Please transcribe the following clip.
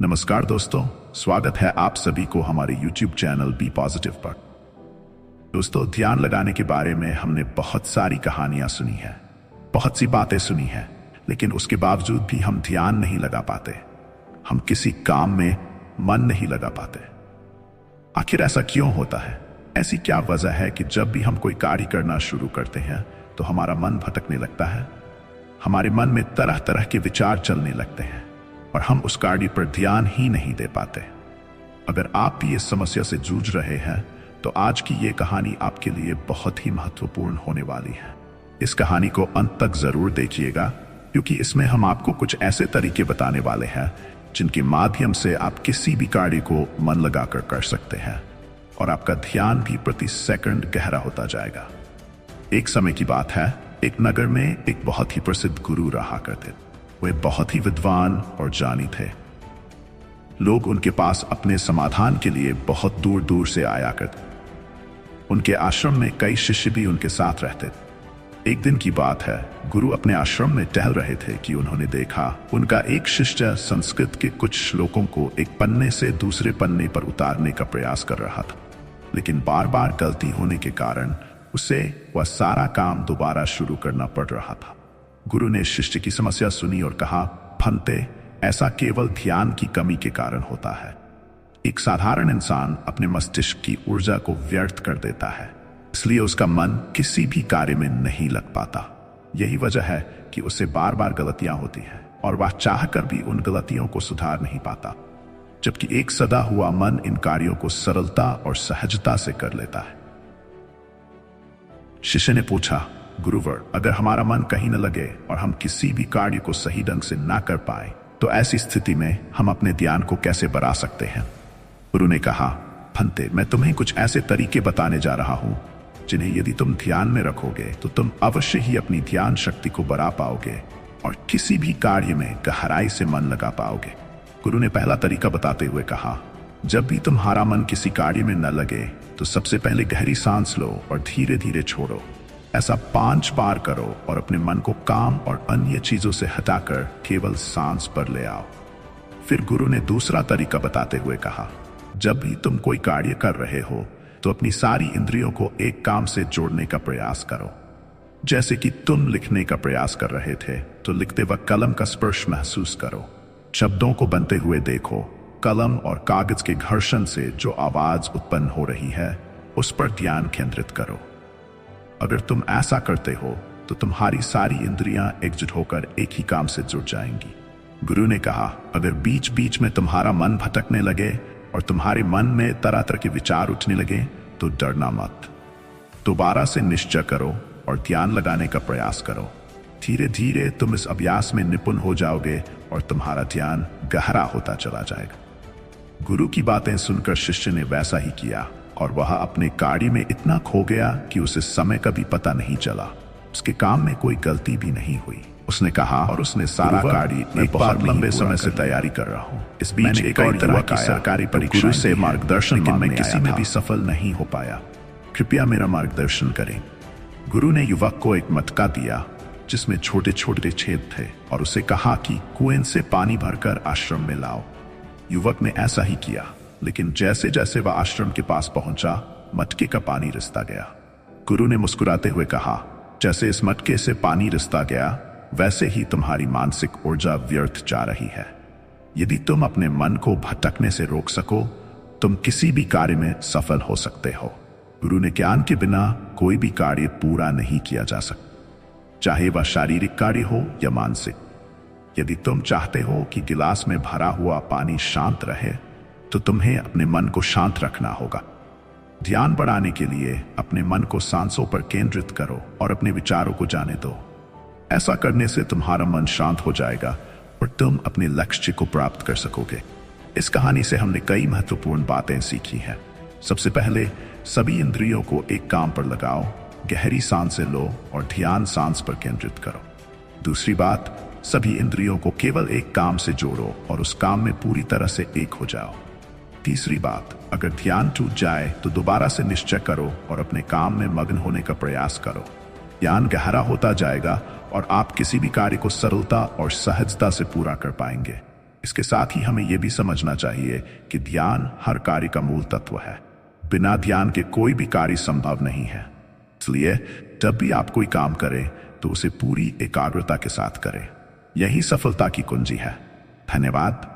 नमस्कार दोस्तों, स्वागत है आप सभी को हमारे YouTube चैनल बी पॉजिटिव पर। दोस्तों, ध्यान लगाने के बारे में हमने बहुत सारी कहानियां सुनी है, बहुत सी बातें सुनी है, लेकिन उसके बावजूद भी हम ध्यान नहीं लगा पाते। हम किसी काम में मन नहीं लगा पाते। आखिर ऐसा क्यों होता है? ऐसी क्या वजह है कि जब भी हम कोई कार्य करना शुरू करते हैं तो हमारा मन भटकने लगता है, हमारे मन में तरह तरह के विचार चलने लगते हैं और हम उस कार्य पर ध्यान ही नहीं दे पाते। अगर आप भी इस समस्या से जूझ रहे हैं तो आज की ये कहानी आपके लिए बहुत ही महत्वपूर्ण होने वाली है। इस कहानी को अंत तक जरूर देखिएगा, क्योंकि इसमें हम आपको कुछ ऐसे तरीके बताने वाले हैं जिनके माध्यम से आप किसी भी कार्य को मन लगाकर कर सकते हैं और आपका ध्यान भी प्रति सेकंड गहरा होता जाएगा। एक समय की बात है, एक नगर में एक बहुत ही प्रसिद्ध गुरु रहा करते। वे बहुत ही विद्वान और जानी थे। लोग उनके पास अपने समाधान के लिए बहुत दूर दूर से आया करते। उनके आश्रम में कई शिष्य भी उनके साथ रहते थे। एक दिन की बात है, गुरु अपने आश्रम में टहल रहे थे कि उन्होंने देखा उनका एक शिष्य संस्कृत के कुछ श्लोकों को एक पन्ने से दूसरे पन्ने पर उतारने का प्रयास कर रहा था, लेकिन बार बार गलती होने के कारण उसे वह सारा काम दोबारा शुरू करना पड़ रहा था। गुरु ने शिष्य की समस्या सुनी और कहा, फंते, ऐसा केवल ध्यान की कमी के कारण होता है। एक साधारण इंसान अपने मस्तिष्क की ऊर्जा को व्यर्थ कर देता है, इसलिए उसका मन किसी भी कार्य में नहीं लग पाता। यही वजह है कि उसे बार बार गलतियां होती हैं और वह चाहकर भी उन गलतियों को सुधार नहीं पाता, जबकि एक सदा हुआ मन इन कार्यों को सरलता और सहजता से कर लेता है। शिष्य ने पूछा, गुरुवर, अगर हमारा मन कहीं न लगे और हम किसी भी कार्य को सही ढंग से ना कर पाए तो ऐसी स्थिति में हम अपने ध्यान को कैसे बढ़ा सकते हैं? गुरु ने कहा, फंते, मैं तुम्हें कुछ ऐसे तरीके बताने जा रहा हूं जिन्हें यदि तुम ध्यान में रखोगे तो तुम अवश्य ही अपनी ध्यान शक्ति को बढ़ा पाओगे और किसी भी कार्य में गहराई से मन लगा पाओगे। गुरु ने पहला तरीका बताते हुए कहा, जब भी तुम्हारा मन किसी कार्य में न लगे तो सबसे पहले गहरी सांस लो और धीरे धीरे छोड़ो। ऐसा 5 बार करो और अपने मन को काम और अन्य चीजों से हटाकर केवल सांस पर ले आओ। फिर गुरु ने दूसरा तरीका बताते हुए कहा, जब भी तुम कोई कार्य कर रहे हो तो अपनी सारी इंद्रियों को एक काम से जोड़ने का प्रयास करो। जैसे कि तुम लिखने का प्रयास कर रहे थे तो लिखते वक्त कलम का स्पर्श महसूस करो, शब्दों को बनते हुए देखो, कलम और कागज के घर्षण से जो आवाज उत्पन्न हो रही है उस पर ध्यान केंद्रित करो। अगर तुम ऐसा करते हो तो तुम्हारी सारी इंद्रियां एकजुट होकर एक ही काम से जुड़ जाएंगी। गुरु ने कहा, अगर बीच बीच में तुम्हारा मन भटकने लगे और तुम्हारे मन में तरह तरह के विचार उठने लगे तो डरना मत। दोबारा से निश्चय करो और ध्यान लगाने का प्रयास करो। धीरे धीरे तुम इस अभ्यास में निपुण हो जाओगे और तुम्हारा ध्यान गहरा होता चला जाएगा। गुरु की बातें सुनकर शिष्य ने वैसा ही किया और वह अपने कार्य में इतना खो गया कि उसे समय का भी पता नहीं चला। उसके काम में कोई गलती भी नहीं हुई। उसने कहा, और उसने सारा कार्य एक बहुत लंबे समय से तैयारी कर रहा हूँ। इस बीच एक और तरह की सरकारी परीक्षा से मार्गदर्शन मैं किसी में भी सफल नहीं हो पाया। कृपया मेरा मार्गदर्शन करें। गुरु ने युवक को एक मटका दिया जिसमें छोटे छोटे छेद थे और उसे कहा कि कुएं से पानी भरकर आश्रम में लाओ। युवक ने ऐसा ही किया, लेकिन जैसे जैसे वह आश्रम के पास पहुंचा मटके का पानी रिसता गया। गुरु ने मुस्कुराते हुए कहा, जैसे इस मटके से पानी रिसता गया वैसे ही तुम्हारी मानसिक ऊर्जा व्यर्थ जा रही है। यदि तुम अपने मन को भटकने से रोक सको तुम किसी भी कार्य में सफल हो सकते हो। गुरु ने ज्ञान के बिना कोई भी कार्य पूरा नहीं किया जा सकता, चाहे वह शारीरिक कार्य हो या मानसिक। यदि तुम चाहते हो कि गिलास में भरा हुआ पानी शांत रहे तो तुम्हें अपने मन को शांत रखना होगा। ध्यान बढ़ाने के लिए अपने मन को सांसों पर केंद्रित करो और अपने विचारों को जाने दो। ऐसा करने से तुम्हारा मन शांत हो जाएगा और तुम अपने लक्ष्य को प्राप्त कर सकोगे। इस कहानी से हमने कई महत्वपूर्ण बातें सीखी हैं। सबसे पहले, सभी इंद्रियों को एक काम पर लगाओ, गहरी सांसें लो और ध्यान सांस पर केंद्रित करो। दूसरी बात, सभी इंद्रियों को केवल एक काम से जोड़ो और उस काम में पूरी तरह से एक हो जाओ। तीसरी बात, अगर ध्यान टूट जाए तो दोबारा से निश्चय करो और अपने काम में मग्न होने का प्रयास करो। ध्यान गहरा होता जाएगा और आप किसी भी कार्य को सरलता और सहजता से पूरा कर पाएंगे। इसके साथ ही हमें यह भी समझना चाहिए कि ध्यान हर कार्य का मूल तत्व है। बिना ध्यान के कोई भी कार्य संभव नहीं है। इसलिए जब भी आप कोई काम करें तो उसे पूरी एकाग्रता के साथ करें। यही सफलता की कुंजी है। धन्यवाद।